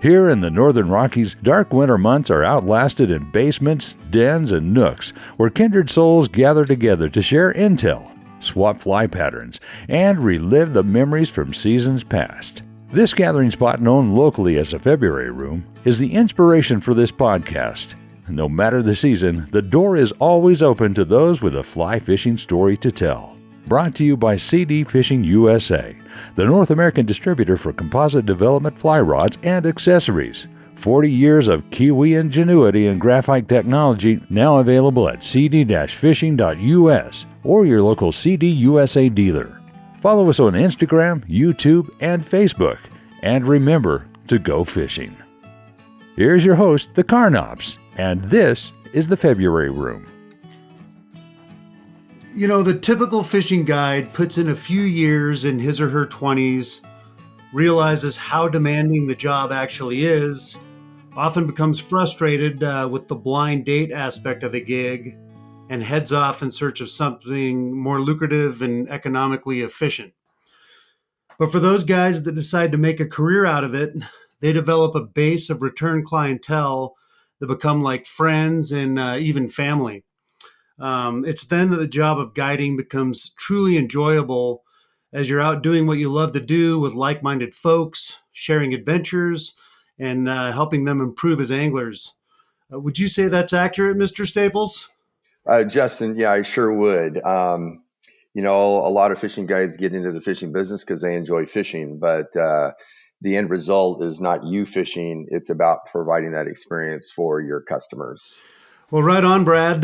Here in the Northern Rockies, dark winter months are outlasted in basements, dens, and nooks where kindred souls gather together to share intel, swap fly patterns, and relive the memories from seasons past. This gathering spot, known locally as the February Room, is the inspiration for this podcast. No matter the season, the door is always open to those with a fly fishing story to tell. Brought to you by CD Fishing USA, the North American distributor for composite development fly rods and accessories. 40 years of Kiwi ingenuity and graphite technology, now available at cd-fishing.us or your local CD USA dealer. Follow us on Instagram, YouTube, and Facebook. And remember to go fishing. Here's your host, the Carnops, and this is the February Room. You know, the typical fishing guide puts in a few years in his or her 20s, realizes how demanding the job actually is, often becomes frustrated with the blind date aspect of the gig, and heads off in search of something more lucrative and economically efficient. But for those guys that decide to make a career out of it, they develop a base of return clientele that become like friends and even family. It's then that the job of guiding becomes truly enjoyable as you're out doing what you love to do with like-minded folks, sharing adventures, and helping them improve as anglers. Would you say that's accurate, Mr. Staples? Justin, yeah, I sure would. A lot of fishing guides get into the fishing business because they enjoy fishing, but the end result is not you fishing. It's about providing that experience for your customers. Well, right on, Brad.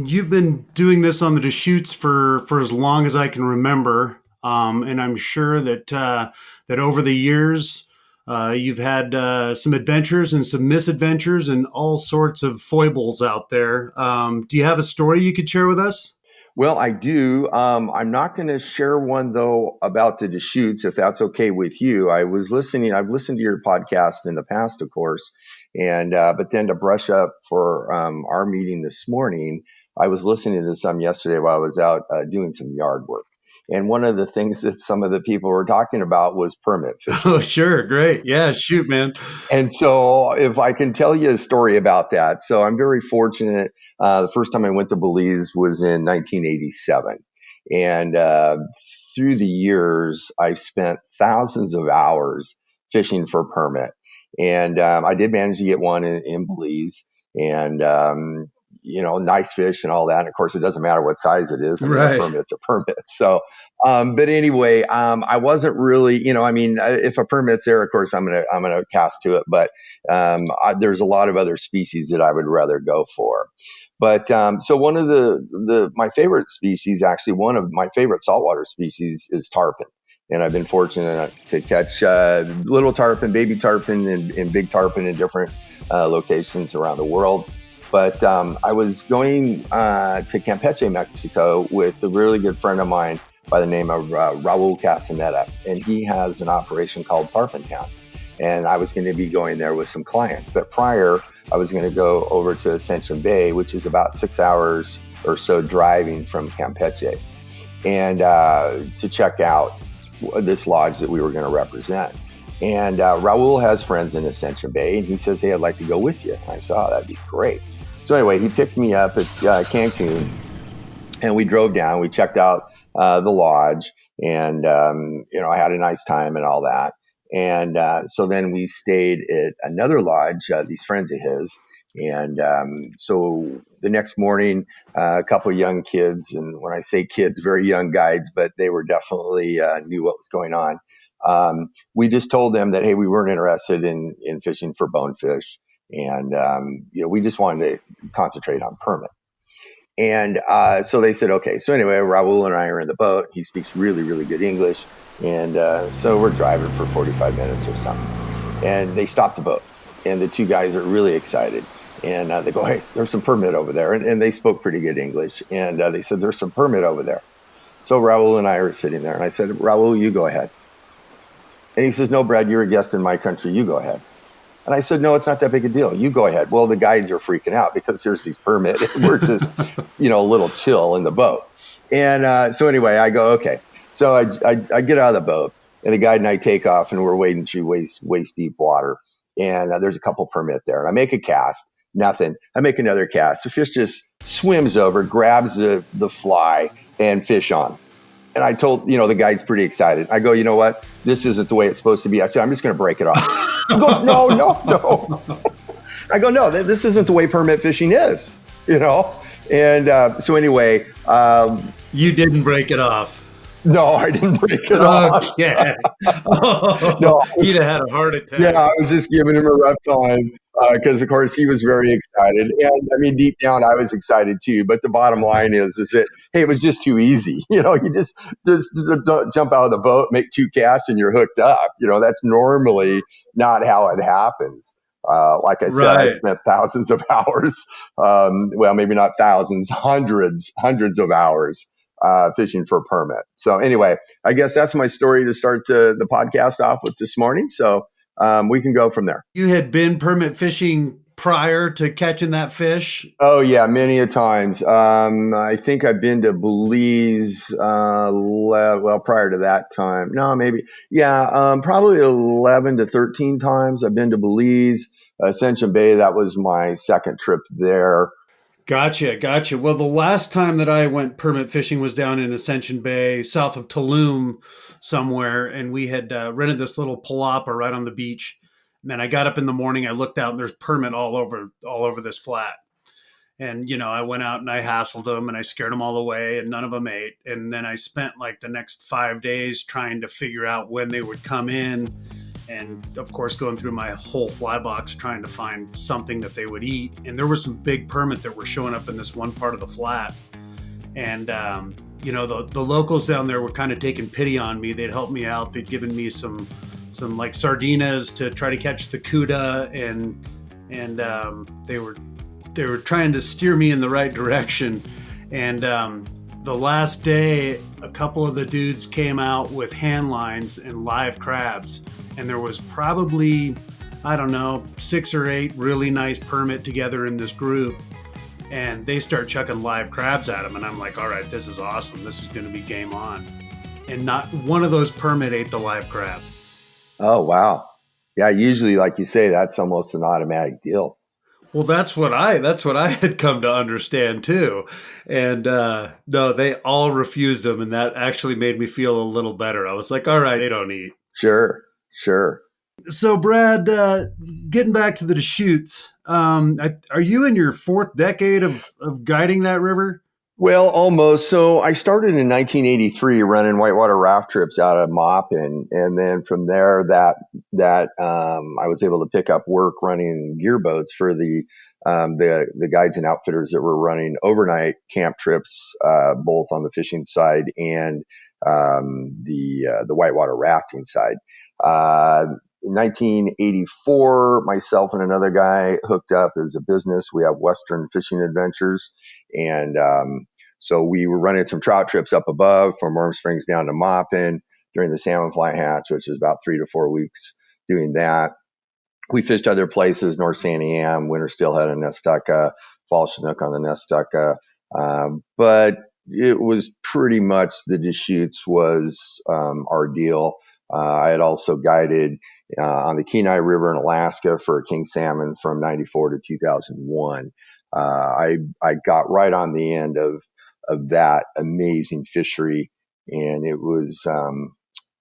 You've been doing this on the Deschutes for as long as I can remember, and I'm sure that that over the years you've had some adventures and some misadventures and all sorts of foibles out there. Do you have a story you could share with us? Well, I do. I'm not going to share one though about the Deschutes, if that's okay with you. I've listened to your podcast in the past, of course, and but then to brush up for our meeting this morning, I was listening to some yesterday while I was out doing some yard work. And one of the things that some of the people were talking about was permit fishing. Oh, sure. Great. Yeah, shoot, man. And so if I can tell you a story about that. So I'm very fortunate. The first time I went to Belize was in 1987. And through the years, I've spent thousands of hours fishing for permit. And I did manage to get one in Belize. And nice fish and all that. And of course, it doesn't matter what size it is. I mean, right. A permit's a permit. So, but anyway, I wasn't really, if a permit's there, of course, I'm gonna cast to it. But there's a lot of other species that I would rather go for. But so one of my favorite species, actually, one of my favorite saltwater species is tarpon. And I've been fortunate to catch little tarpon, baby tarpon, and big tarpon in different locations around the world. But I was going to Campeche, Mexico with a really good friend of mine by the name of Raul Castaneda. And he has an operation called Tarpon Town. And I was going to be going there with some clients. But prior, I was going to go over to Ascension Bay, which is about 6 hours or so driving from Campeche, and to check out this lodge that we were going to represent. And Raul has friends in Ascension Bay, and he says, "Hey, I'd like to go with you." And I said, "Oh, that'd be great." So anyway, he picked me up at Cancun, and we drove down. We checked out the lodge, and I had a nice time and all that. And so then we stayed at another lodge, these friends of his. And so the next morning, a couple of young kids, and when I say kids, very young guides, but they were definitely knew what was going on. We just told them that, hey, we weren't interested in fishing for bonefish. And, we just wanted to concentrate on permit. And so they said, okay. So anyway, Raul and I are in the boat. He speaks really, really good English. And so we're driving for 45 minutes or something. And they stop the boat. And the two guys are really excited. And they go, "Hey, there's some permit over there." And they spoke pretty good English. And they said, "There's some permit over there." So Raul and I are sitting there. And I said, "Raul, you go ahead." And he says, "No, Brad, you're a guest in my country. You go ahead." And I said, "No, it's not that big a deal. You go ahead." Well, the guides are freaking out because there's these permits. We're just, a little chill in the boat. And so anyway, I go, okay. So I get out of the boat, and the guide and I take off, and we're wading through waist deep water. and there's a couple permit there. And I make a cast, nothing. I make another cast. The fish just swims over, grabs the fly, and fish on. And I told, the guide's pretty excited. I go, you know what? This isn't the way it's supposed to be. I said, I'm just going to break it off. He goes, no. I go, no, this isn't the way permit fishing is, And so anyway. You didn't break it off. No, I didn't break it off. Okay. No, he'd have had a heart attack. Yeah, I was just giving him a rough time because, of course, he was very excited. And, I mean, deep down, I was excited, too. But the bottom line is that, hey, it was just too easy. You just don't jump out of the boat, make 2 casts, and you're hooked up. That's normally not how it happens. Like I said, I spent thousands of hours. Well, maybe not thousands, hundreds of hours fishing for a permit. So anyway, I guess that's my story to start the podcast off with this morning. So we can go from there. You had been permit fishing prior to catching that fish? Oh yeah, many a times. I think I've been to Belize, prior to that time. No, maybe. Yeah, probably 11 to 13 times I've been to Belize. Ascension Bay, that was my second trip there. Gotcha. Well, the last time that I went permit fishing was down in Ascension Bay, south of Tulum somewhere, and we had rented this little palapa right on the beach. And then I got up in the morning, I looked out, and there's permit all over this flat. And, I went out and I hassled them and I scared them all away and none of them ate. And then I spent like the next 5 days trying to figure out when they would come in. And of course, going through my whole fly box, trying to find something that they would eat. And there were some big permit that were showing up in this one part of the flat. And, the locals down there were kind of taking pity on me. They'd helped me out. They'd given me some like sardinas to try to catch the cuda. And they were trying to steer me in the right direction. And the last day, a couple of the dudes came out with hand lines and live crabs. And there was probably, 6 or 8 really nice permit together in this group. And they start chucking live crabs at them. And I'm like, all right, this is awesome. This is going to be game on. And not one of those permit ate the live crab. Oh, wow. Yeah, usually, like you say, that's almost an automatic deal. Well, that's what I had come to understand too. And no, they all refused them. And that actually made me feel a little better. I was like, all right, they don't eat. Sure. So, Brad, getting back to the Deschutes, are you in your 4th decade of guiding that river? Well, almost. So I started in 1983 running whitewater raft trips out of Maupin, and then from there, that I was able to pick up work running gear boats for the guides and outfitters that were running overnight camp trips, both on the fishing side and the whitewater rafting side. In 1984, myself and another guy hooked up as a business. We have Western Fishing Adventures. And so we were running some trout trips up above from Warm Springs down to Maupin during the salmon fly hatch, which is about 3 to 4 weeks doing that. We fished other places, North Sandy Am, Winter Steelhead and Nestucca, Fall Chinook on the Nestucca. But it was pretty much the Deschutes was our deal. I had also guided on the Kenai River in Alaska for king salmon from 94 to 2001. I got right on the end of that amazing fishery, and it was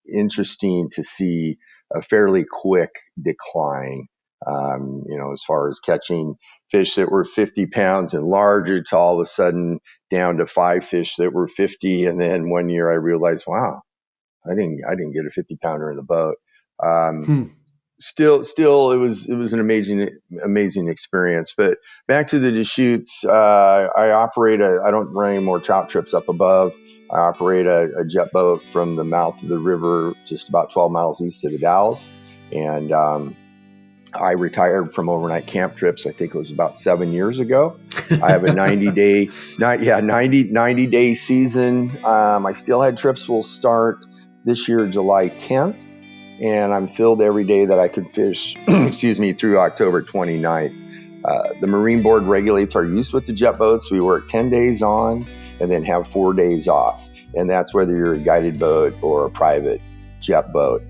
interesting to see a fairly quick decline. As far as catching fish that were 50 pounds and larger to all of a sudden down to 5 fish that were 50. And then one year I realized, wow, I didn't get a 50 pounder in the boat. Still, it was an amazing experience. But back to the Deschutes, I don't run any more trout trips up above. I operate a jet boat from the mouth of the river, just about 12 miles east of the Dalles. And I retired from overnight camp trips. I think it was about 7 years ago. I have a 90-day season. My steelhead trips will start this year, July 10th. And I'm filled every day that I can fish, through October 29th. The Marine Board regulates our use with the jet boats. We work 10 days on and then have 4 days off. And that's whether you're a guided boat or a private jet boat.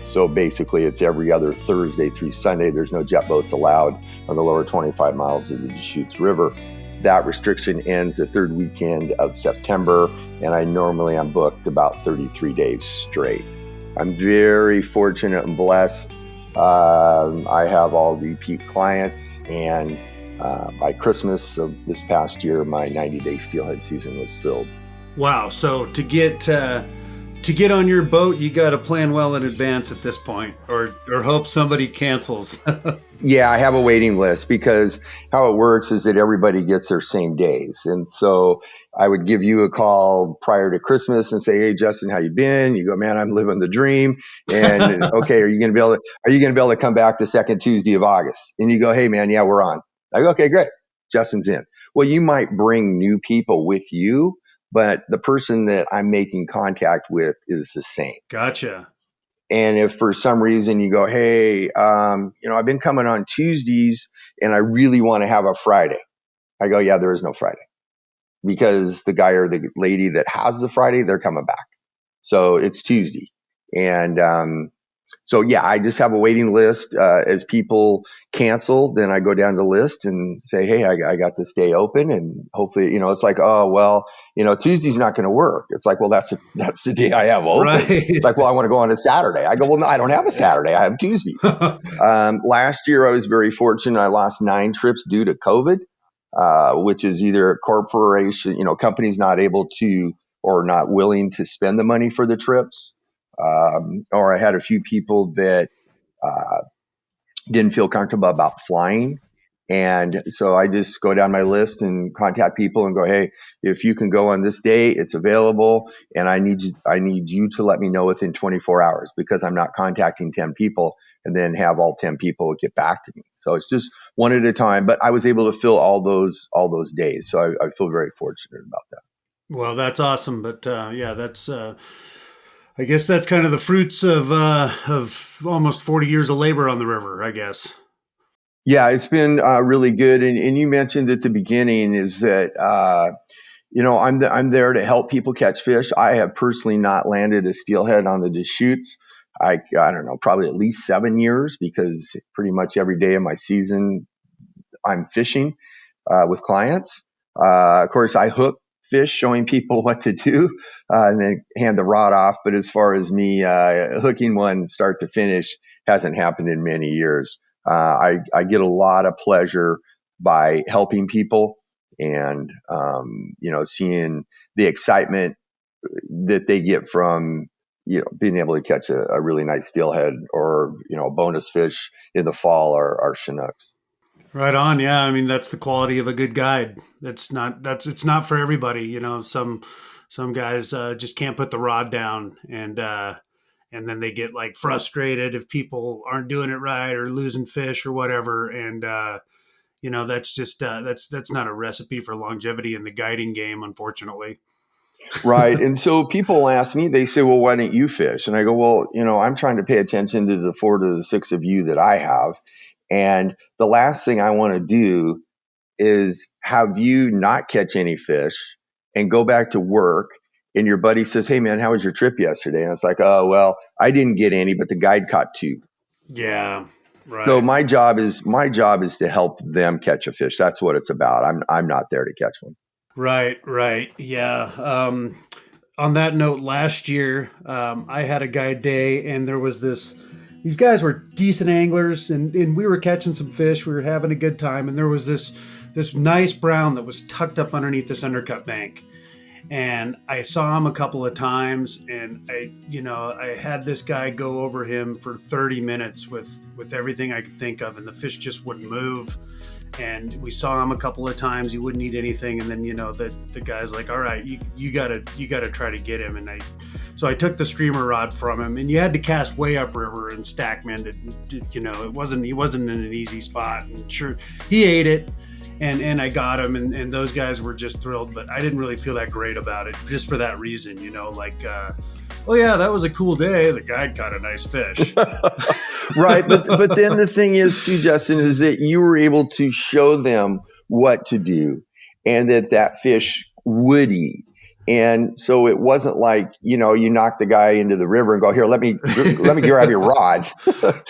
So basically, it's every other Thursday through Sunday. There's no jet boats allowed on the lower 25 miles of the Deschutes River. That restriction ends the third weekend of September, and I'm booked about 33 days straight. I'm very fortunate and blessed. I have all repeat clients, and by Christmas of this past year, my 90-day steelhead season was filled. Wow. So to get on your boat, you got to plan well in advance at this point, or hope somebody cancels. Yeah, I have a waiting list, because how it works is that everybody gets their same days. And so I would give you a call prior to Christmas and say, "Hey, Justin, how you been?" You go, "Man, I'm living the dream." And okay, are you going to be able to come back the second Tuesday of August? And you go, "Hey, man, yeah, we're on." I go, "Okay, great. Justin's in." Well, you might bring new people with you, but the person that I'm making contact with is the same. Gotcha. And if for some reason you go, "Hey, I've been coming on Tuesdays and I really want to have a Friday," I go, "Yeah, there is no Friday, because the guy or the lady that has the Friday, they're coming back. So it's Tuesday." And so, yeah, I just have a waiting list. As people cancel, then I go down the list and say, "Hey, I got this day open." And hopefully, it's like, "Oh, well, Tuesday's not going to work." It's like, "Well, that's the day I have open." Right. It's like, "Well, I want to go on a Saturday." I go, "Well, no, I don't have a Saturday. I have Tuesday." Last year, I was very fortunate. I lost 9 trips due to COVID, which is either a corporation, companies not able to or not willing to spend the money for the trips. Or I had a few people that didn't feel comfortable about flying. And so I just go down my list and contact people and go, "Hey, if you can go on this day, it's available. And I need you to let me know within 24 hours, because I'm not contacting 10 people and then have all 10 people get back to me." So it's just one at a time. But I was able to fill all those days. So I feel very fortunate about that. Well, that's awesome. But yeah, that's I guess that's kind of the fruits of almost 40 years of labor on the river, I guess. Yeah, it's been really good. And you mentioned at the beginning is that, I'm there to help people catch fish. I have personally not landed a steelhead on the Deschutes. I don't know, probably at least 7 years, because pretty much every day of my season I'm fishing with clients. Of course, I hook fish, showing people what to do, and then hand the rod off. But as far as me hooking one start to finish, hasn't happened in many years. I get a lot of pleasure by helping people, and seeing the excitement that they get from being able to catch a really nice steelhead, or a bonus fish in the fall, or Chinooks. Right on. Yeah, I mean that's the quality of a good guide. It's not for everybody. Some guys just can't put the rod down, and then they get like frustrated if people aren't doing it right or losing fish or whatever. And that's just that's not a recipe for longevity in the guiding game, unfortunately. Right. And so people ask me, they say, "Well, why don't you fish?" And I go, "Well, I'm trying to pay attention to the 4 to the 6 of you that I have. And the last thing I want to do is have you not catch any fish and go back to work. And your buddy says, 'Hey, man, how was your trip yesterday?' And it's like, 'Oh, well, I didn't get any, but the guide caught 2.' Yeah. So Right. my job is to help them catch a fish. That's what it's about. I'm not there to catch one. Right. Right. Yeah. On that note, last year I had a guide day, and there was this. These guys were decent anglers, and we were catching some fish. We were having a good time, and there was this nice brown that was tucked up underneath this undercut bank. And I saw him a couple of times, and I had this guy go over him for 30 minutes with everything I could think of, and the fish just wouldn't move. And we saw him a couple of times, he wouldn't eat anything, and then the guy's like, "All right, you gotta try to get him." And I took the streamer rod from him, and you had to cast way upriver and stack mend it. He wasn't in an easy spot, and sure he ate it. And I got him, and those guys were just thrilled, but I didn't really feel that great about it, just for that reason, oh yeah, that was a cool day. The guide caught a nice fish. Right. But then the thing is too, Justin, is that you were able to show them what to do, and that fish would eat. And so it wasn't like, you knock the guy into the river and go, here, let me grab your rod.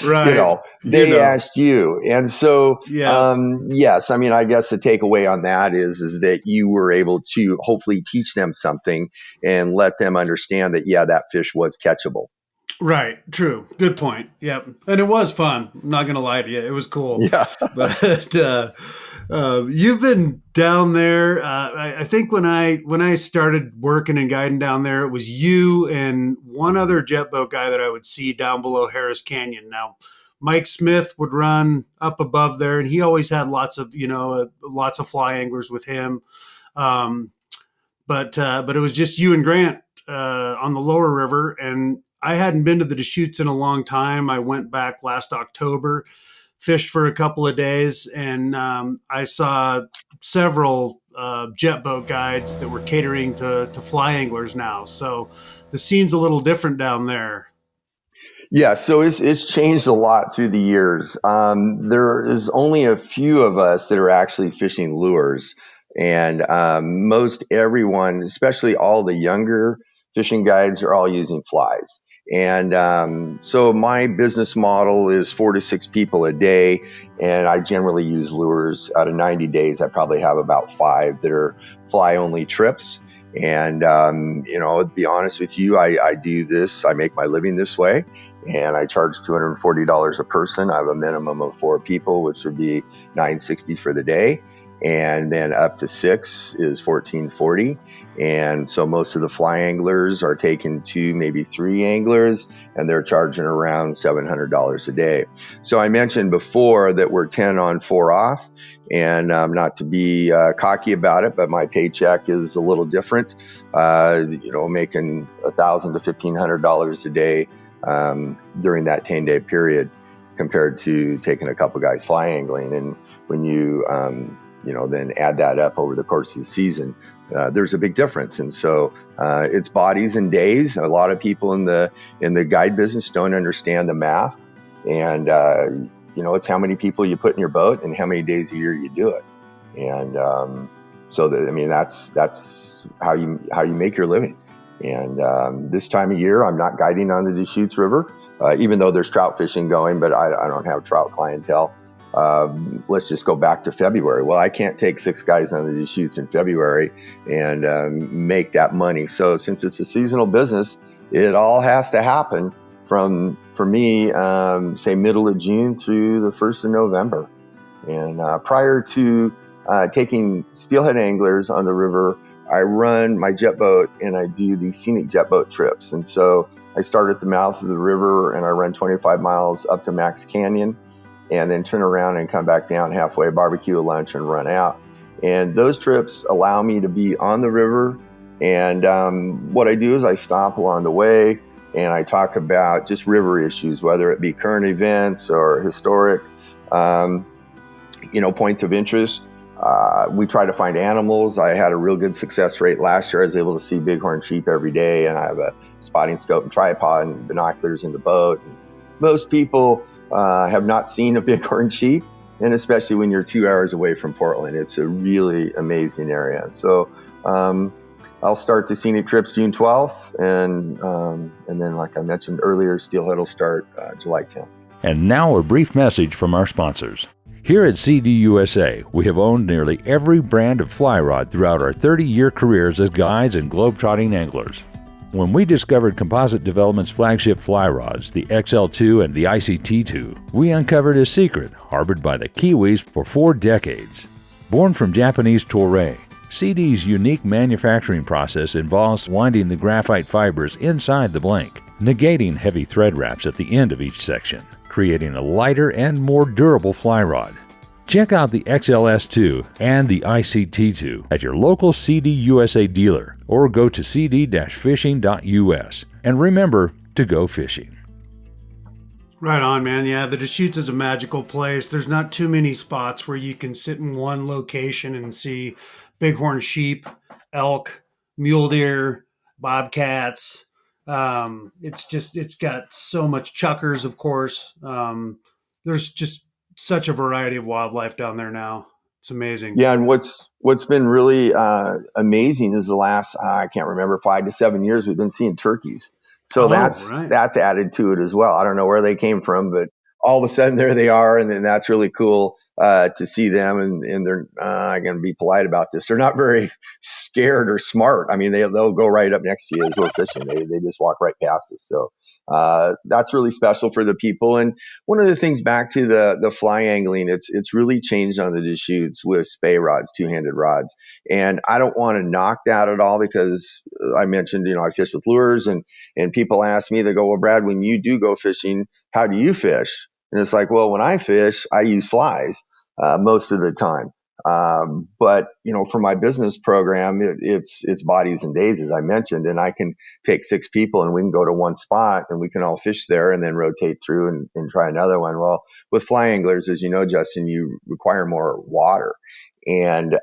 Right. They asked you. And so, Yeah. yes, I mean, I guess the takeaway on that is that you were able to hopefully teach them something and let them understand that, yeah, that fish was catchable. Right. True. Good point. Yep. And it was fun. I'm not going to lie to you. It was cool. Yeah. But you've been down there. I think when I started working and guiding down there, it was you and one other jet boat guy that I would see down below Harris Canyon. Now, Mike Smith would run up above there, and he always had lots of fly anglers with him. Um, but it was just you and Grant on the lower river, and I hadn't been to the Deschutes in a long time. I went back last October, fished for a couple of days, and I saw several jet boat guides that were catering to fly anglers now. So the scene's a little different down there. Yeah, so it's changed a lot through the years. There is only a few of us that are actually fishing lures, and most everyone, especially all the younger fishing guides, are all using flies. And so my business model is 4 to 6 people a day, and I generally use lures. Out of 90 days, I probably have about 5 that are fly only trips. And to be honest with you, I do this. I make my living this way, and I charge $240 a person. I have a minimum of 4 people, which would be $960 for the day, and then up to 6 is $1440. And so most of the fly anglers are taking 2, maybe 3 anglers, and they're charging around $700 a day. So I mentioned before that we're 10 on, 4 off, and not to be cocky about it, but my paycheck is a little different. Making $1,000 to $1,500 a day during that 10-day period compared to taking a couple guys fly angling. And when you then add that up over the course of the season, there's a big difference. And so it's bodies and days. A lot of people in the guide business don't understand the math, and it's how many people you put in your boat and how many days a year you do it. And that's how you make your living. And this time of year, I'm not guiding on the Deschutes River, even though there's trout fishing going, but I don't have trout clientele. Let's just go back to February. Well, I can't take 6 guys on the Deschutes in February and make that money. So since it's a seasonal business, it all has to happen for me, say middle of June through the 1st of November. And prior to taking steelhead anglers on the river, I run my jet boat and I do these Scenic jet boat trips. And so I start at the mouth of the river and I run 25 miles up to Max Canyon, and then turn around and come back down halfway, barbecue a lunch, and run out. And those trips allow me to be on the river. And what I do is I stop along the way and I talk about just river issues, whether it be current events or historic, points of interest. We try to find animals. I had a real good success rate last year. I was able to see bighorn sheep every day, and I have a spotting scope and tripod and binoculars in the boat. And most people have not seen a bighorn sheep, and especially when you're 2 hours away from Portland, it's a really amazing area. So I'll start the Scenic trips June 12th, and then, like I mentioned earlier, Steelhead will start July 10th. And now a brief message from our sponsors. Here at CDUSA, we have owned nearly every brand of fly rod throughout our 30-year careers as guides and globetrotting anglers. When we discovered Composite Development's flagship fly rods, the XL2 and the ICT2, we uncovered a secret harbored by the Kiwis for 4 decades. Born from Japanese Toray, CD's unique manufacturing process involves winding the graphite fibers inside the blank, negating heavy thread wraps at the end of each section, creating a lighter and more durable fly rod. Check out the XLS2 and the ICT2 at your local CD USA dealer or go to cd-fishing.us. And remember to go fishing. Right on, man. Yeah, the Deschutes is a magical place. There's not too many spots where you can sit in one location and see bighorn sheep, elk, mule deer, bobcats. It's got so much chuckers, of course. There's just such a variety of wildlife down there now. It's amazing. Yeah, and what's been really amazing is the last I can't remember 5 to 7 years we've been seeing turkeys. So Oh, that's right. that's added to it as well. I don't know where they came from, but all of a sudden there they are, and then that's really cool to see them. And they're I'm going to be polite about this. They're not very scared or smart. I mean, they'll go right up next to you as we're fishing. They just walk right past us. So that's really special for the people. And one of the things back to the fly angling, it's really changed on the Deschutes with spey rods, two-handed rods. And I don't want to knock that at all because I mentioned, I fish with lures and people ask me, they go, well, Brad, when you do go fishing, how do you fish? And it's like, well, when I fish, I use flies most of the time. But for my business program, it's bodies and days, as I mentioned, and I can take 6 people and we can go to one spot and we can all fish there and then rotate through and try another one. Well, with fly anglers, as you know, Justin, you require more water. And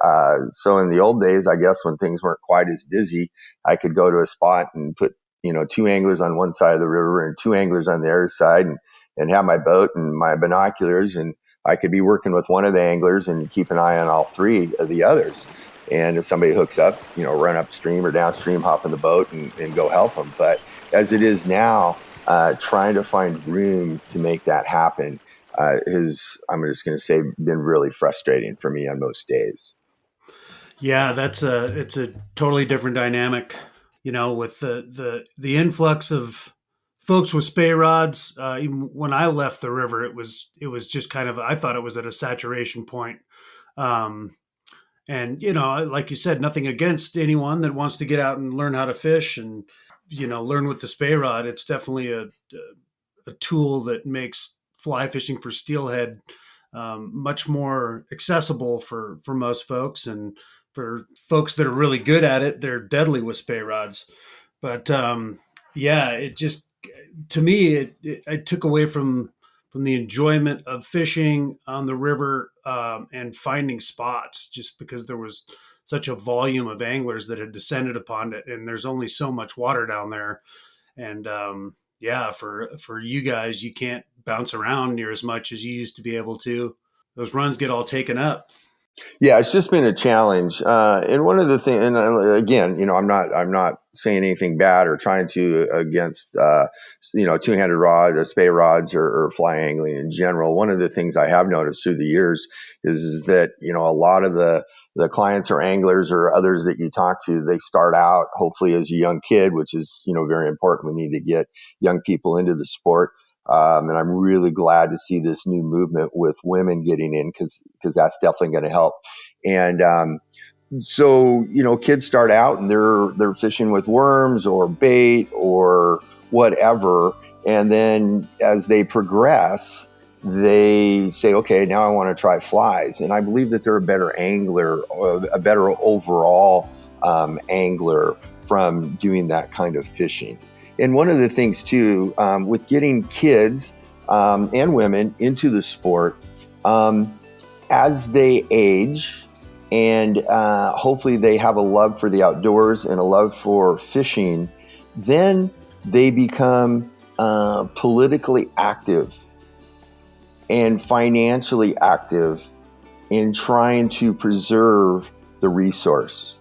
so in the old days, I guess when things weren't quite as busy, I could go to a spot and put, 2 anglers on one side of the river and 2 anglers on the other side and have my boat and my binoculars. And I could be working with one of the anglers and keep an eye on all 3 of the others. And if somebody hooks up, run upstream or downstream, hop in the boat and go help them. But as it is now, trying to find room to make that happen has, I'm just going to say, been really frustrating for me on most days. Yeah, it's a totally different dynamic. With the influx of folks with spay rods. Even when I left the river, it was just kind of, I thought it was at a saturation point. Um, and like you said, nothing against anyone that wants to get out and learn how to fish and learn with the spay rod. It's definitely a tool that makes fly fishing for steelhead much more accessible for most folks, and for folks that are really good at it, they're deadly with spay rods. But yeah, it just, to me, it took away from the enjoyment of fishing on the river, and finding spots, just because there was such a volume of anglers that had descended upon it, and there's only so much water down there. And yeah, for you guys, you can't bounce around near as much as you used to be able to. Those runs get all taken up. Yeah, it's just been a challenge. And one of the things, and again, I'm not saying anything bad or trying to against, two-handed rods, spay rods, or fly angling in general. One of the things I have noticed through the years is that, a lot of the clients or anglers or others that you talk to, they start out hopefully as a young kid, which is, very important. We need to get young people into the sport. And I'm really glad to see this new movement with women getting in because that's definitely going to help. And so kids start out and they're fishing with worms or bait or whatever, and then as they progress, they say, okay, now I want to try flies. And I believe that they're a better angler, or a better overall angler from doing that kind of fishing. And one of the things too, with getting kids and women into the sport, as they age and hopefully they have a love for the outdoors and a love for fishing, then they become politically active and financially active in trying to preserve the resource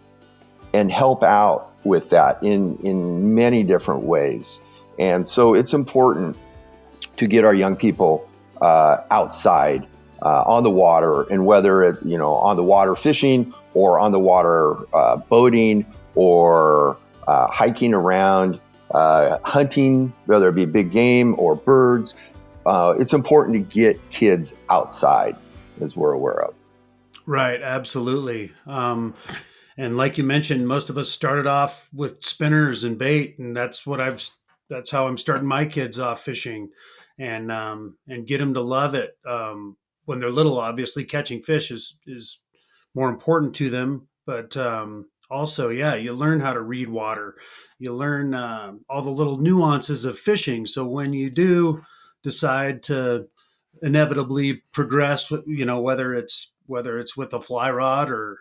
and help out with that in many different ways. And so it's important to get our young people outside on the water, and whether it, on the water fishing or on the water boating or hiking around, hunting, whether it be big game or birds. It's important to get kids outside, as we're aware of. Right, absolutely. And like you mentioned, most of us started off with spinners and bait, and that's how I'm starting my kids off fishing, and get them to love it. When they're little, obviously catching fish is more important to them, but also, yeah, you learn how to read water. You learn all the little nuances of fishing. So when you do decide to inevitably progress, whether it's with a fly rod, or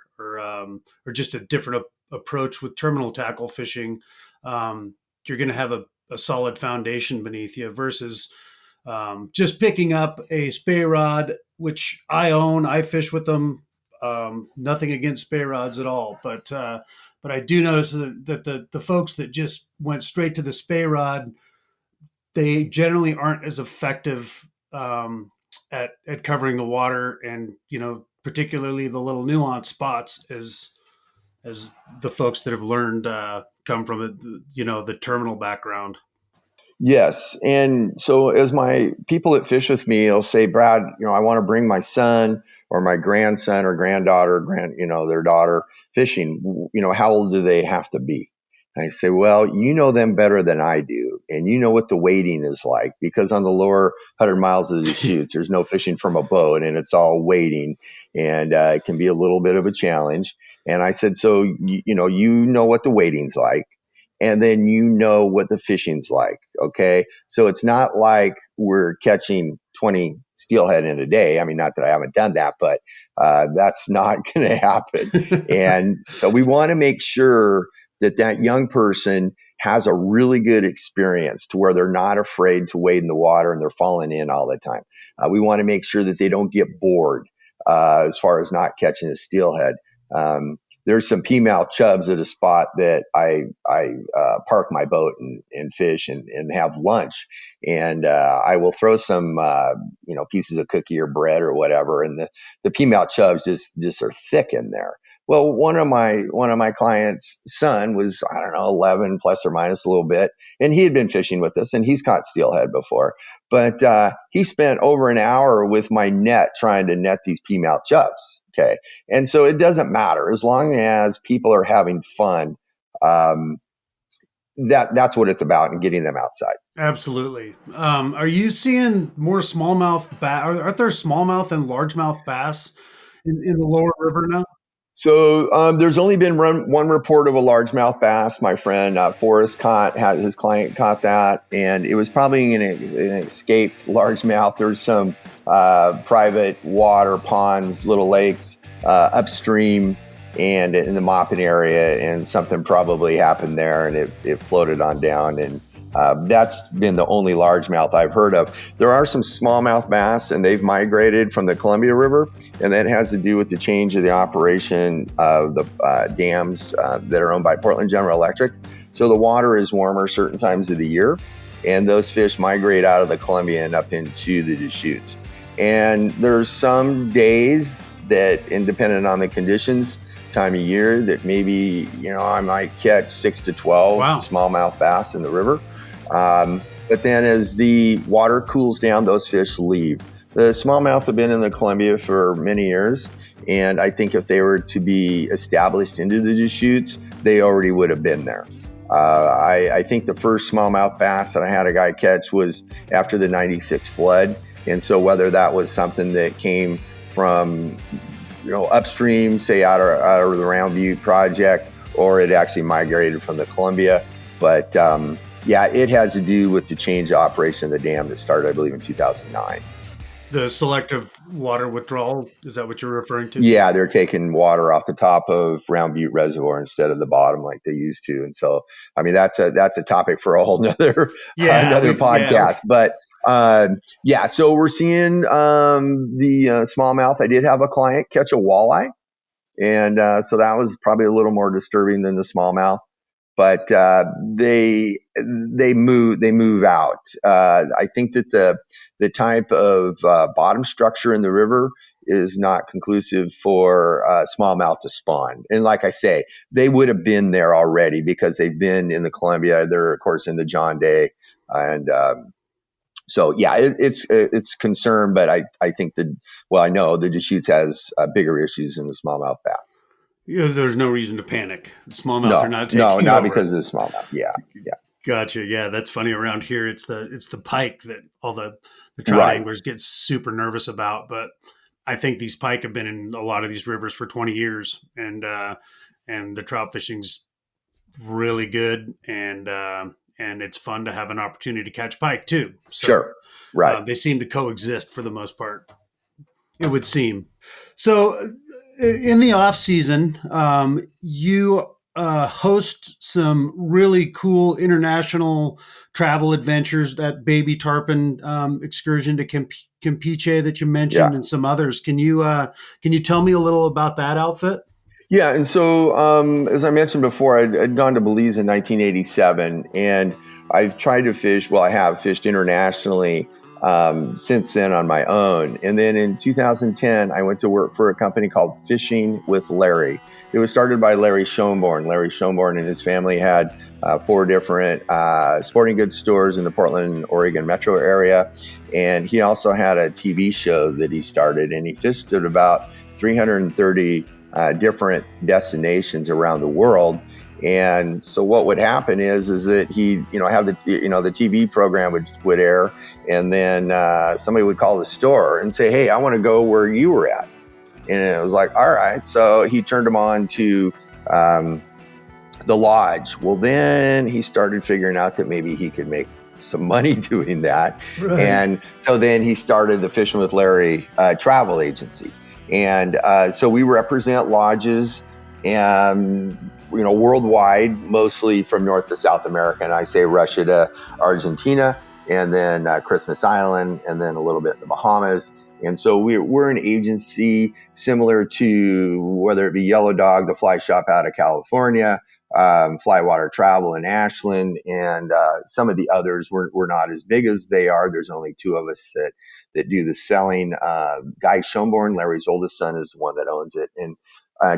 just a different approach with terminal tackle fishing, you're going to have a solid foundation beneath you, versus just picking up a spay rod, which I own. I fish with them. Nothing against spey rods at all, but I do notice that the folks that just went straight to the spey rod, they generally aren't as effective at covering the water, and particularly the little nuanced spots as the folks that have learned come from the terminal background. Yes. And so as my people that fish with me, will say, Brad, I want to bring my son or my grandson or granddaughter, their daughter fishing. How old do they have to be? And I say, well, you know them better than I do. And you know what the wading is like, because on the lower 100 miles of the Deschutes, there's no fishing from a boat and it's all wading, and it can be a little bit of a challenge. And I said, so, you know what the wading's like, and then you know what the fishing's like. Okay. So it's not like we're catching 20 steelhead in a day. I mean, not that I haven't done that, but that's not going to happen. And so we want to make sure that young person has a really good experience to where they're not afraid to wade in the water and they're falling in all the time. We want to make sure that they don't get bored as far as not catching a steelhead. There's some peamouth chubs at a spot that I park my boat and fish and have lunch. And I will throw some, pieces of cookie or bread or whatever. And the peamouth chubs just are thick in there. Well, one of my clients' son was, I don't know, 11 plus or minus a little bit. And he had been fishing with us and he's caught steelhead before. But he spent over an hour with my net trying to net these peamouth chubs. Okay. And so it doesn't matter as long as people are having fun. That's what it's about, and getting them outside. Absolutely. Are you seeing more smallmouth bass? Aren't there smallmouth and largemouth bass in the lower river now? So there's only been one report of a largemouth bass. My friend Forrest had his client caught that, and it was probably an escaped largemouth. There's some private water ponds, little lakes upstream and in the Moppin area, and something probably happened there, and it floated on down. And that's been the only largemouth I've heard of. There are some smallmouth bass, and they've migrated from the Columbia River, and that has to do with the change of the operation of the dams that are owned by Portland General Electric. So the water is warmer certain times of the year, and those fish migrate out of the Columbia and up into the Deschutes. And there's some days that, independent on the conditions, time of year, that maybe, I might catch 6 to 12 Wow. smallmouth bass in the river. But then as the water cools down, those fish leave. The smallmouth have been in the Columbia for many years, and I think if they were to be established into the Deschutes, they already would have been there. I think the first smallmouth bass that I had a guy catch was after the 96 flood. And so whether that was something that came from, upstream, say out of the Round Butte project, or it actually migrated from the Columbia. But it has to do with the change of operation of the dam that started, I believe, in 2009. The selective water withdrawal, is that what you're referring to? Yeah, they're taking water off the top of Round Butte Reservoir instead of the bottom like they used to. And so, I mean, that's a topic for a whole nother podcast. But so we're seeing the smallmouth. I did have a client catch a walleye, and so that was probably a little more disturbing than the smallmouth. But they move out. I think that the type of bottom structure in the river is not conclusive for smallmouth to spawn. And like I say, they would have been there already because they've been in the Columbia. They're of course in the John Day, and it's concern. But I think I know the Deschutes has bigger issues than the smallmouth bass. There's no reason to panic. The smallmouth are not taking over. No, not because of the smallmouth. Yeah. Gotcha. Yeah, that's funny. Around here, it's the pike that all the trout anglers get super nervous about. But I think these pike have been in a lot of these rivers for 20 years, and the trout fishing's really good, and it's fun to have an opportunity to catch pike too. So, sure, right. They seem to coexist for the most part, it would seem. So in the off season, you host some really cool international travel adventures, that baby tarpon excursion to Campeche that you Yeah. mentioned, and some others. Can you tell me a little about that outfit? Yeah, and so as I mentioned before, I'd gone to Belize in 1987, and I've tried to fish. Well, I have fished internationally since then on my own. And then in 2010, I went to work for a company called Fishing with Larry. It was started by Larry Schoenborn. Larry Schoenborn and his family had four different sporting goods stores in the Portland, Oregon metro area, and he also had a TV show that he started, and he fished at about 330 different destinations around the world. And so what would happen is that he, have the TV program would air, and then somebody would call the store and say, "Hey, I want to go where you were at." And it was like, all right. So he turned him on to the lodge. Well, then he started figuring out that maybe he could make some money doing that. Right. And so then he started the Fishing with Larry travel agency. And so we represent lodges and, worldwide, mostly from North to South America. And I say Russia to Argentina, and then Christmas Island, and then a little bit in the Bahamas. And so we're an agency similar to whether it be Yellow Dog, the fly shop out of California, Flywater Travel in Ashland, and some of the others. We're not as big as they are. There's only two of us that do the selling. Guy Schoenborn, Larry's oldest son, is the one that owns it. And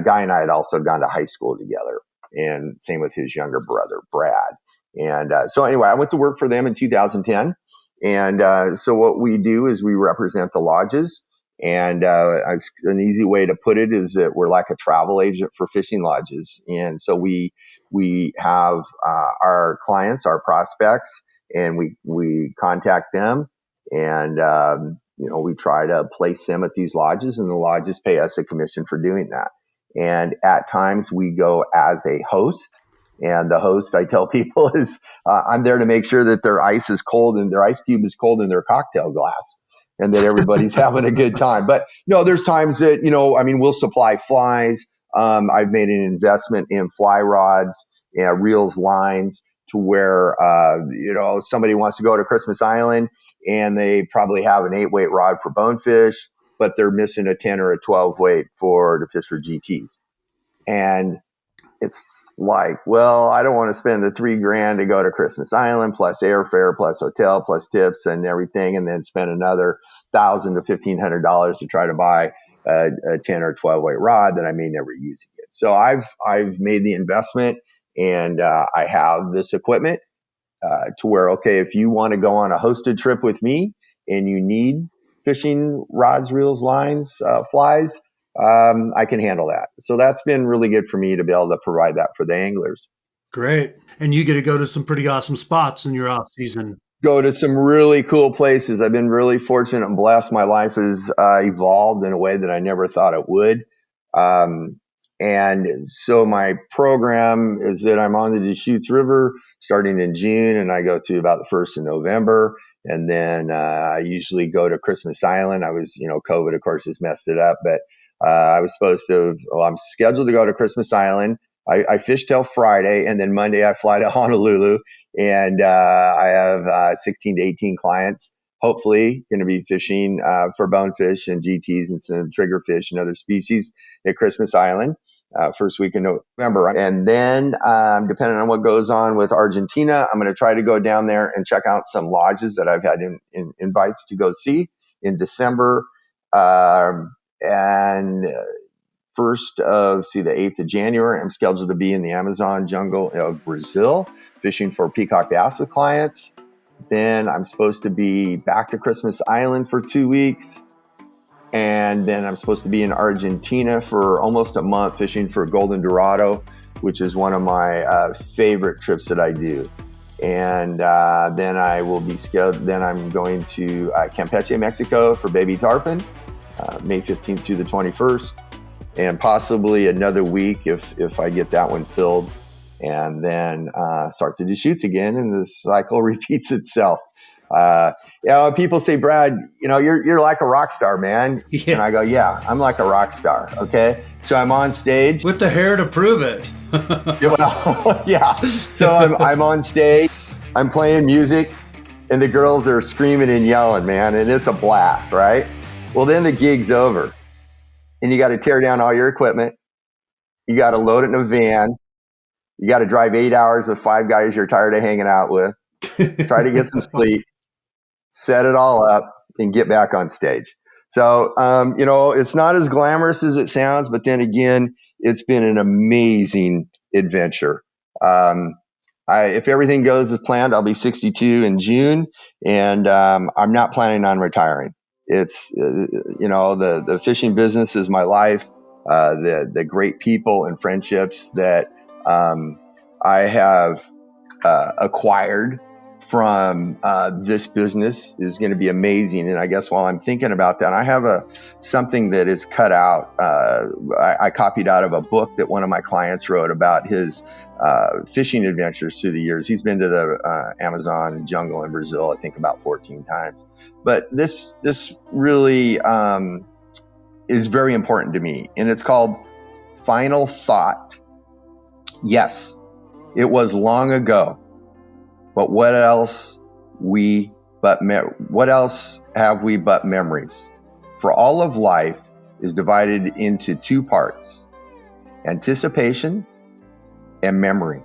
Guy and I had also gone to high school together, and same with his younger brother, Brad. And so anyway, I went to work for them in 2010. And so what we do is we represent the lodges. And an easy way to put it is that we're like a travel agent for fishing lodges. And so we have our clients, our prospects, and we contact them, and we try to place them at these lodges, and the lodges pay us a commission for doing that. And at times we go as a host. And the host, I tell people, is I'm there to make sure that their ice is cold and their ice cube is cold in their cocktail glass, and that everybody's having a good time. But no, there's times that, we'll supply flies. I've made an investment in fly rods, reels, lines, to where, somebody wants to go to Christmas Island and they probably have an 8-weight rod for bonefish, but they're missing a 10 or a 12 weight to fish for GTs. And it's like, well, I don't want to spend the $3,000 to go to Christmas Island, plus airfare, plus hotel, plus tips and everything, and then spend another $1,000 to $1,500 to try to buy a 10 or 12 weight rod that I may never use again. So I've made the investment, and I have this equipment to where, okay, if you want to go on a hosted trip with me and you need fishing rods, reels, lines, flies, I can handle that. So that's been really good for me to be able to provide that for the anglers. Great. And you get to go to some pretty awesome spots in your off season. Go to some really cool places. I've been really fortunate and blessed. My life has evolved in a way that I never thought it would. And so my program is that I'm on the Deschutes River starting in June, and I go through about the 1st of November. And then I usually go to Christmas Island. COVID, of course, has messed it up, but I'm scheduled to go to Christmas Island. I fish till Friday, and then Monday I fly to Honolulu, and I have 16 to 18 clients, hopefully going to be fishing for bonefish and GTs and some triggerfish and other species at Christmas Island first week in November. And then depending on what goes on with Argentina, I'm going to try to go down there and check out some lodges that I've had in invites to go see in December. And the 8th of January, I'm scheduled to be in the Amazon jungle of Brazil fishing for peacock bass with clients. Then I'm supposed to be back to Christmas Island for 2 weeks. And then I'm supposed to be in Argentina for almost a month fishing for golden dorado, which is one of my favorite trips that I do. And then I will be scheduled. Then I'm going to Campeche, Mexico for baby tarpon, May 15th through the 21st. And possibly another week if I get that one filled, and then start the Deschutes again, and the cycle repeats itself. People say, Brad, you're like a rock star, man. Yeah. And I go, yeah, I'm like a rock star. Okay. So I'm on stage. With the hair to prove it. Yeah, well, yeah. So I'm on stage. I'm playing music, and the girls are screaming and yelling, man, and it's a blast, right? Well, then the gig's over, and you got to tear down all your equipment. You got to load it in a van. You got to drive 8 hours with 5 guys you're tired of hanging out with. Try to get some sleep, set it all up, and get back on stage. So, it's not as glamorous as it sounds, but then again, it's been an amazing adventure. If everything goes as planned, I'll be 62 in June, and I'm not planning on retiring. It's, the fishing business is my life. The great people and friendships that I have acquired from this business is going to be amazing. And I guess while I'm thinking about that, I have something that is cut out. I copied out of a book that one of my clients wrote about his fishing adventures through the years. He's been to the Amazon jungle in Brazil, I think about 14 times. But this really is very important to me. And it's called Final Thought. Yes, it was long ago. But what else have we but memories? For all of life is divided into 2 parts, anticipation and memory.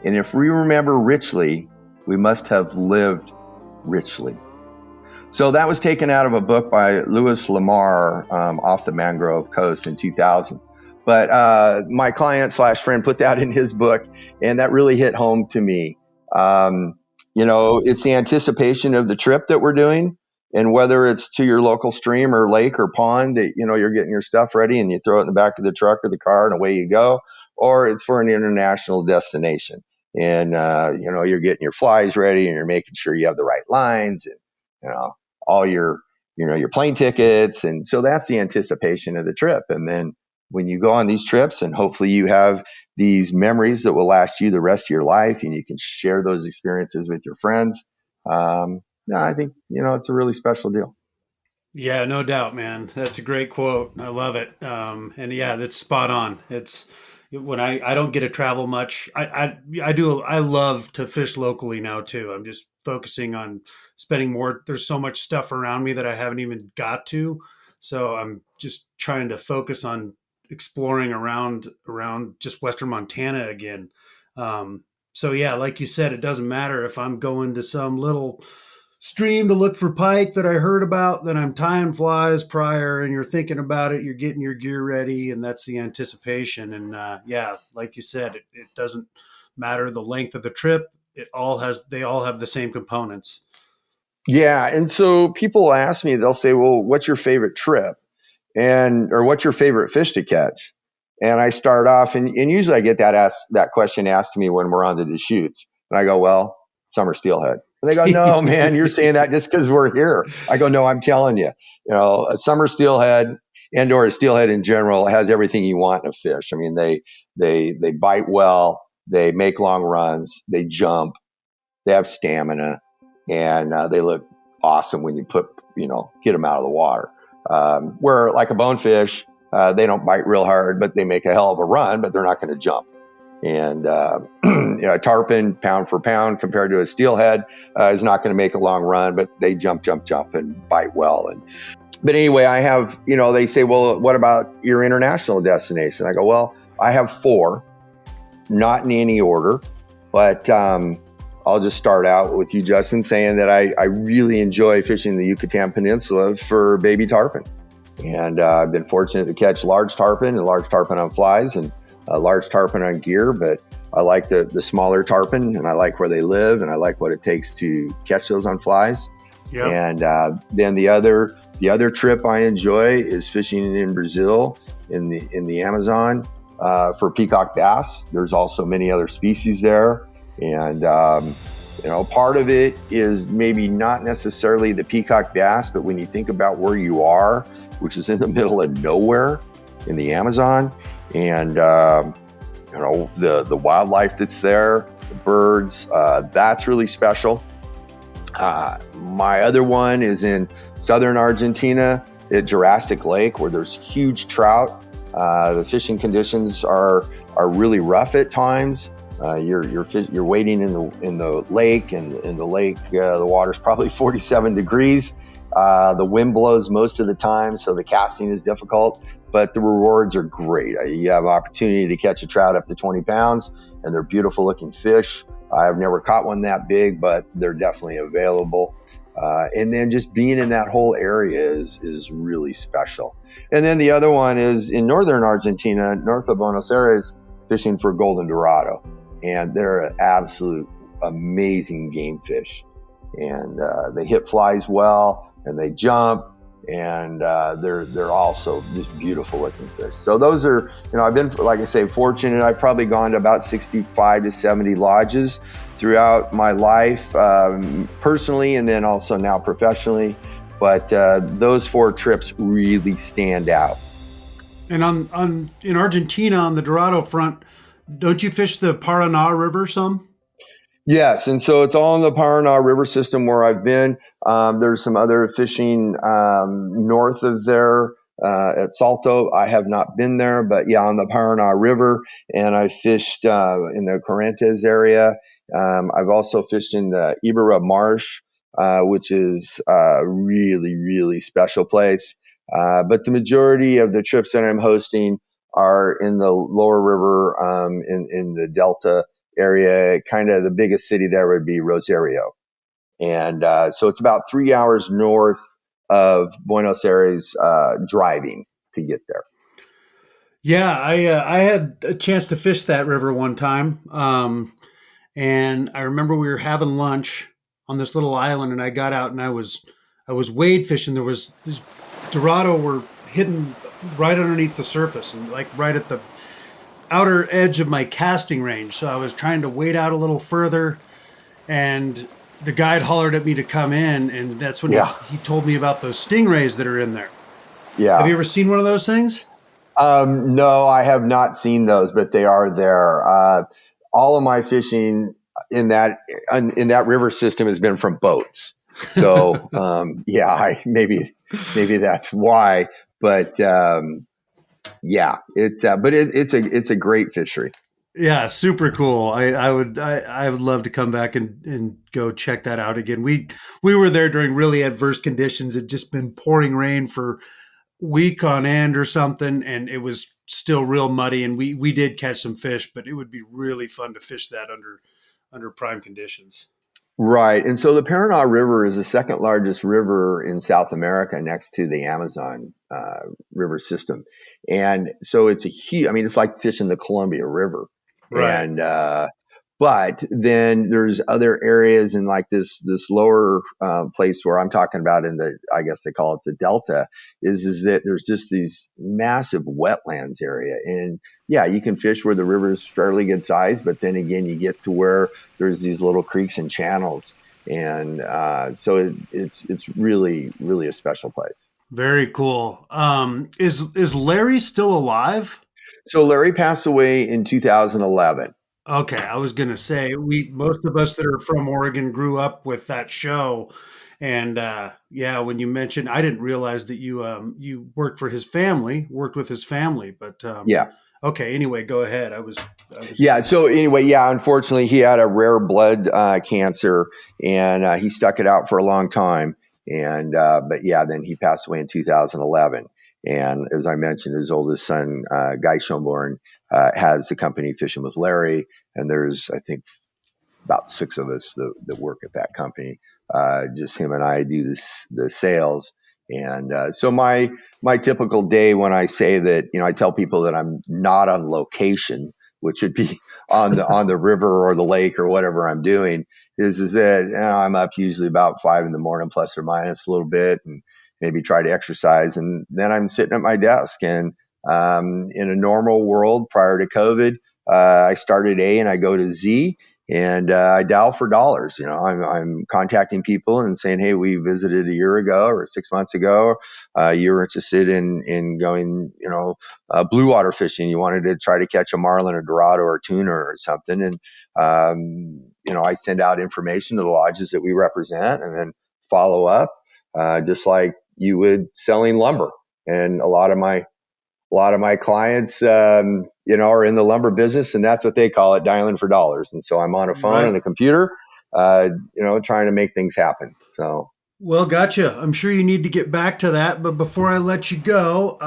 And if we remember richly, we must have lived richly. So that was taken out of a book by Louis Lamar off the Mangrove Coast in 2000. But my client / friend put that in his book, and that really hit home to me. It's the anticipation of the trip that we're doing, and whether it's to your local stream or lake or pond that, you're getting your stuff ready and you throw it in the back of the truck or the car and away you go, or it's for an international destination and, you're getting your flies ready and you're making sure you have the right lines and, all your plane tickets. And so that's the anticipation of the trip. And then when you go on these trips and hopefully you have these memories that will last you the rest of your life and you can share those experiences with your friends. I think, it's a really special deal. Yeah, no doubt, man. That's a great quote. I love it. And yeah, that's spot on. It's when I don't get to travel much. I do. I love to fish locally now too. I'm just focusing on spending more. There's so much stuff around me that I haven't even got to. So I'm just trying to focus on exploring around just Western Montana again. So yeah, like you said, it doesn't matter if I'm going to some little stream to look for pike that I heard about, then I'm tying flies prior and you're thinking about it, you're getting your gear ready, and that's the anticipation. And yeah, like you said, it doesn't matter the length of the trip. They all have the same components. Yeah. And so people ask me, they'll say, well, what's your favorite trip? Or what's your favorite fish to catch? And I start off, and usually I get that question asked to me when we're on the Deschutes. And I go, well, summer steelhead. And they go, no, man, you're saying that just because we're here. I go, no, I'm telling you, a summer steelhead and/or a steelhead in general has everything you want in a fish. I mean, they bite well, they make long runs, they jump, they have stamina, and they look awesome when you get them out of the water. Where like a bonefish, they don't bite real hard, but they make a hell of a run, but they're not going to jump. And a tarpon, pound for pound, compared to a steelhead, is not going to make a long run, but they jump, and bite well. But anyway, I have, they say, well, what about your international destination? I go, well, I have 4, not in any order, but I'll just start out with you, Justin, saying that I really enjoy fishing the Yucatan Peninsula for baby tarpon. And I've been fortunate to catch large tarpon and large tarpon on flies and large tarpon on gear, but I like the smaller tarpon, and I like where they live, and I like what it takes to catch those on flies. Yep. And then the other trip I enjoy is fishing in Brazil in the Amazon for peacock bass. There's also many other species there, and part of it is maybe not necessarily the peacock bass, but when you think about where you are, which is in the middle of nowhere in the Amazon, and the wildlife that's there, the birds, that's really special. My other one is in southern Argentina at Jurassic Lake, where there's huge trout The fishing conditions are really rough at times. You're wading in the lake, and in the lake the water's probably 47 degrees. The wind blows most of the time, so the casting is difficult, but the rewards are great. You have opportunity to catch a trout up to 20 pounds, and they're beautiful looking fish. I've never caught one that big, but they're definitely available. And then just being in that whole area is really special. And then the other one is in northern Argentina, north of Buenos Aires, fishing for golden dorado. And they're an absolute amazing game fish. And they hit flies well, and they jump, and they're also just beautiful looking fish. So those are, I've been, like I say, fortunate. I've probably gone to about 65 to 70 lodges throughout my life, personally, and then also now professionally. But those 4 trips really stand out. And in Argentina on the Dorado front, don't you fish the Paraná River some? Yes, and so it's all in the Paraná River system where I've been. There's some other fishing north of there at Salto. I have not been there, but yeah, on the Paraná River, and I fished in the Corrientes area. I've also fished in the Ibarra Marsh, which is a really, really special place. But the majority of the trips that I'm hosting are in the lower river, in the Delta area. Kind of the biggest city there would be Rosario. And so it's about 3 hours north of Buenos Aires, driving to get there. Yeah, I had a chance to fish that river one time, and I remember we were having lunch on this little island, and I got out and I was wade fishing. There was this Dorado were hidden right underneath the surface and like right at the outer edge of my casting range. So I was trying to wade out a little further, and the guide hollered at me to come in, and that's when Yeah, he told me about those stingrays that are in there. Have yeah. you ever seen one of those things? No, I have not seen those, but they are there. All of my fishing in that river system has been from boats. So yeah, maybe that's why. But it's a great fishery. Yeah, super cool. I would love to come back and go check that out again. We were there during really adverse conditions. It'd just been pouring rain for week on end or something, and it was still real muddy. And we did catch some fish, but it would be really fun to fish that under prime conditions. Right. And so the Paraná River is the second largest river in South America next to the Amazon river system. And so it's a huge, I mean, it's like fishing the Columbia River. Right. And, but then there's other areas in like this lower place where I'm talking about in the, I guess they call it the Delta, is that there's just these massive wetlands area. And yeah, you can fish where the river is fairly good size, but then again, you get to where there's these little creeks and channels, and so it's really really a special place. Very cool. Is Larry still alive? So Larry passed away in 2011. Okay, I was gonna say we most of us that are from Oregon grew up with that show, and yeah, when you mentioned, I didn't realize that you worked with his family, but Yeah, okay. Anyway, go ahead. I was yeah. So anyway, yeah. Unfortunately, he had a rare blood cancer, and he stuck it out for a long time. And but yeah, then he passed away in 2011. And as I mentioned, his oldest son, Guy Schomburn, has the company Fishing with Larry, and there's I think about 6 of us that work at that company. Just him and I do the sales. And so my typical day, when I say that, I tell people that I'm not on location, which would be on the river or the lake or whatever I'm doing, is that I'm up usually about 5 in the morning, plus or minus a little bit, and maybe try to exercise, and then I'm sitting at my desk. And in a normal world prior to COVID, I start at A and I go to Z, and I dial for dollars. I'm contacting people and saying, "Hey, we visited a year ago or 6 months ago. You were interested in going, blue water fishing. You wanted to try to catch a marlin, or dorado, or tuna, or something." And I send out information to the lodges that we represent, and then follow up, just like you would selling lumber. And a lot of my a lot of my clients, are in the lumber business, and that's what they call it, dialing for dollars. And so I'm on a phone Right. and a computer, trying to make things happen. So. Well, gotcha. I'm sure you need to get back to that. But before I let you go,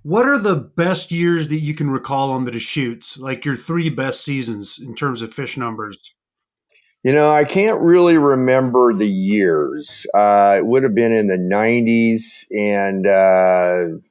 what are the best years that you can recall on the Deschutes? Like your three best seasons in terms of fish numbers? I can't really remember the years. It would have been in the 90s and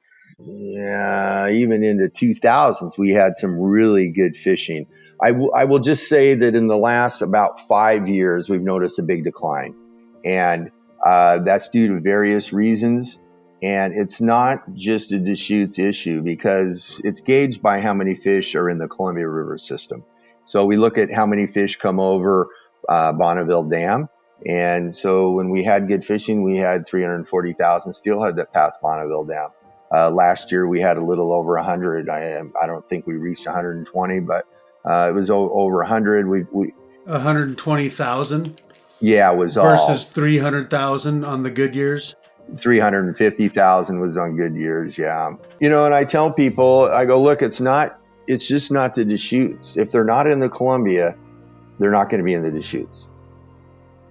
yeah, even into 2000s, we had some really good fishing. I will just say that in the last about 5 years, we've noticed a big decline. And that's due to various reasons. And it's not just a Deschutes issue because it's gauged by how many fish are in the Columbia River system. So we look at how many fish come over Bonneville Dam. And so when we had good fishing, we had 340,000 steelhead that passed Bonneville Dam. Last year we had a little over 100. I don't think we reached 120, but it was over 100. We 120,000 yeah, it was all versus 300,000 on the good years. 350,000 was on good years. Yeah. And I tell people, I go, look, it's just not the Deschutes. If they're not in the Columbia, they're not going to be in the Deschutes.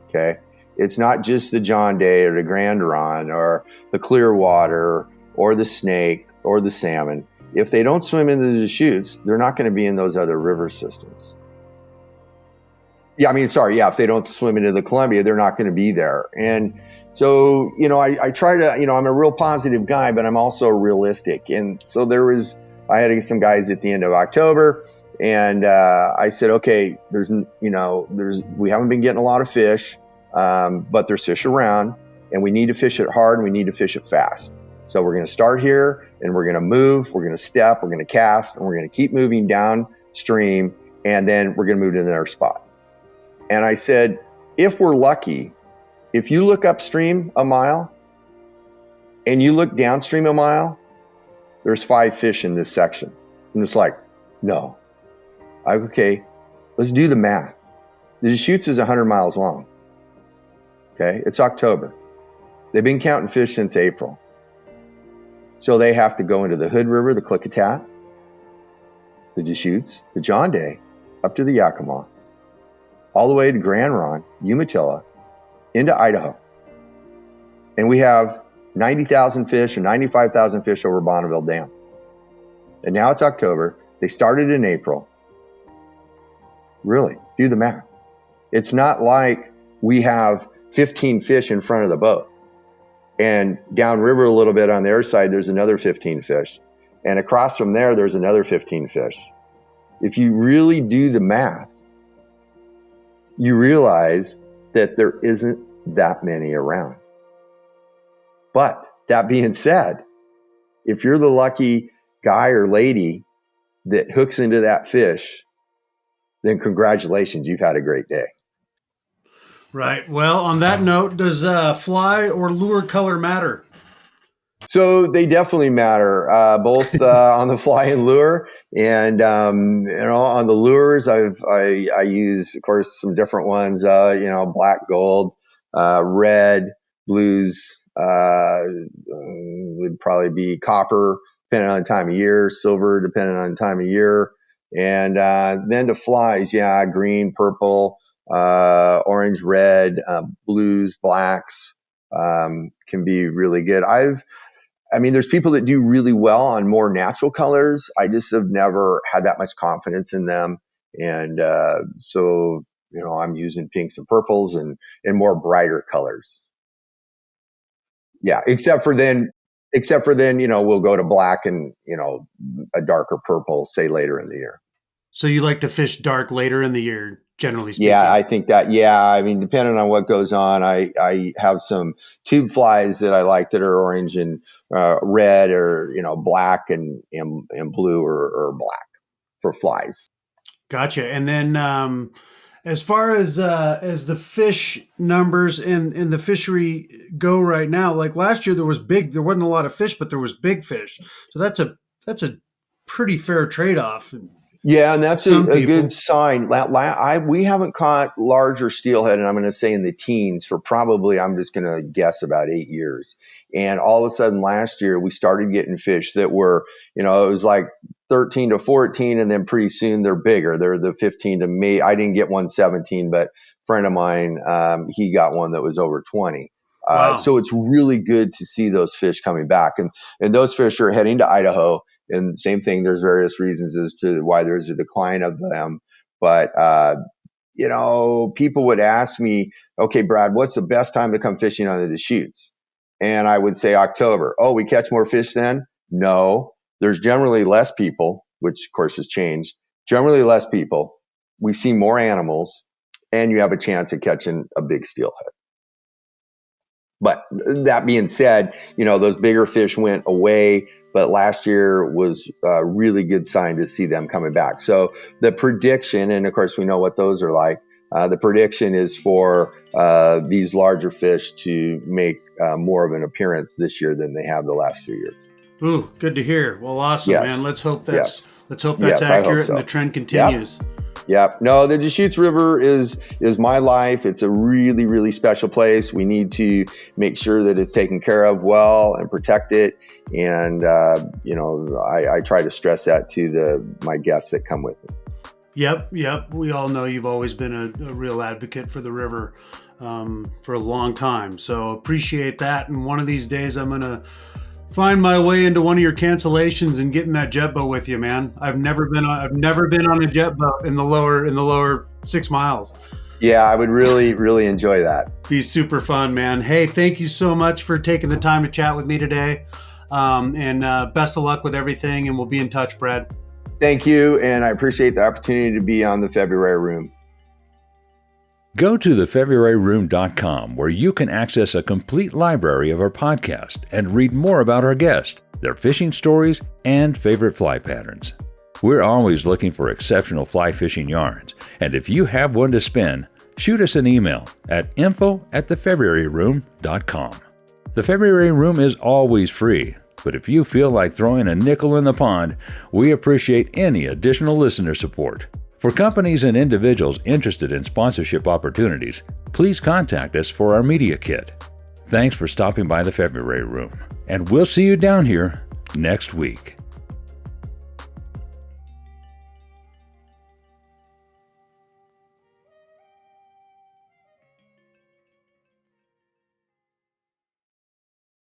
Okay. It's not just the John Day or the Grand Ron or the Clearwater or the Snake or the salmon. If they don't swim in the Deschutes, they're not going to be in those other river systems. Yeah, I mean, sorry, yeah, if they don't swim into the Columbia, they're not going to be there. And so, I try to, I'm a real positive guy, but I'm also realistic. And so I had some guys at the end of October, and I said, okay, we haven't been getting a lot of fish, but there's fish around, and we need to fish it hard, and we need to fish it fast. So we're going to start here, and we're going to move, we're going to step, we're going to cast, and we're going to keep moving downstream, and then we're going to move to another spot. And I said, if we're lucky, if you look upstream a mile and you look downstream a mile, there's 5 fish in this section. And it's like, no. Okay, let's do the math. The Deschutes is 100 miles long. Okay, it's October. They've been counting fish since April. So they have to go into the Hood River, the Klickitat, the Deschutes, the John Day, up to the Yakima, all the way to Grand Ron, Umatilla, into Idaho. And we have 90,000 fish or 95,000 fish over Bonneville Dam. And now it's October. They started in April. Really, do the math. It's not like we have 15 fish in front of the boat. And downriver a little bit on their side, there's another 15 fish. And across from there, there's another 15 fish. If you really do the math, you realize that there isn't that many around. But that being said, if you're the lucky guy or lady that hooks into that fish, then congratulations, you've had a great day. Right. Well, on that note, does fly or lure color matter? So they definitely matter, both on the fly and lure, and on the lures, I use, of course, some different ones. Black, gold, red, blues would probably be copper, depending on the time of year, silver, depending on the time of year, and then to flies, yeah, green, purple, orange, red, blues, blacks can be really good. There's people that do really well on more natural colors. I just have never had that much confidence in them. And so, I'm using pinks and purples and more brighter colors. Yeah, except for then, we'll go to black and, a darker purple, say later in the year. So you like to fish dark later in the year, generally speaking? Yeah, I think that, depending on what goes on, I have some tube flies that I like that are orange and red or, black and blue or black for flies. Gotcha. And then as far as the fish numbers in the fishery go right now, like last year there wasn't a lot of fish, but there was big fish. So that's a pretty fair trade-off. Yeah, and that's Some a people. good sign. We haven't caught larger steelhead, and I'm going to say in the teens for probably, I'm just going to guess about 8 years. And all of a sudden last year, we started getting fish that were, it was like 13 to 14, and then pretty soon they're bigger. They're the 15 to me. I didn't get one 17, but a friend of mine, he got one that was over 20. Wow. So it's really good to see those fish coming back. And those fish are heading to Idaho. And same thing, there's various reasons as to why there's a decline of them. But, people would ask me, okay, Brad, what's the best time to come fishing on the Deschutes? And I would say October. Oh, we catch more fish then? No, there's generally less people, which of course has changed. Generally less people. We see more animals, and you have a chance at catching a big steelhead. But that being said, those bigger fish went away, but last year was a really good sign to see them coming back. So the prediction, and of course we know what those are like, the prediction is for these larger fish to make more of an appearance this year than they have the last few years. Ooh, good to hear. Well, awesome, Yes. man. Let's hope Yes. that's Yes, I hope accurate so. and the trend continues. Yep. No, the Deschutes River is my life. It's a really, really special place. We need to make sure that it's taken care of well and protect it. And, I try to stress that to my guests that come with me. Yep. We all know you've always been a real advocate for the river for a long time. So appreciate that. And one of these days I'm going to find my way into one of your cancellations and get in that jet boat with you, man. I've never been on a jet boat in the lower 6 miles. Yeah, I would really, really enjoy that. Be super fun, man. Hey, thank you so much for taking the time to chat with me today. And best of luck with everything, and we'll be in touch, Brad. Thank you, and I appreciate the opportunity to be on the February Room. Go to thefebruaryroom.com where you can access a complete library of our podcast and read more about our guests, their fishing stories, and favorite fly patterns. We're always looking for exceptional fly fishing yarns, and if you have one to spin, shoot us an email at info@thefebruaryroom.com. The February Room is always free, but if you feel like throwing a nickel in the pond, we appreciate any additional listener support. For companies and individuals interested in sponsorship opportunities, please contact us for our media kit. Thanks for stopping by the February Room, and we'll see you down here next week.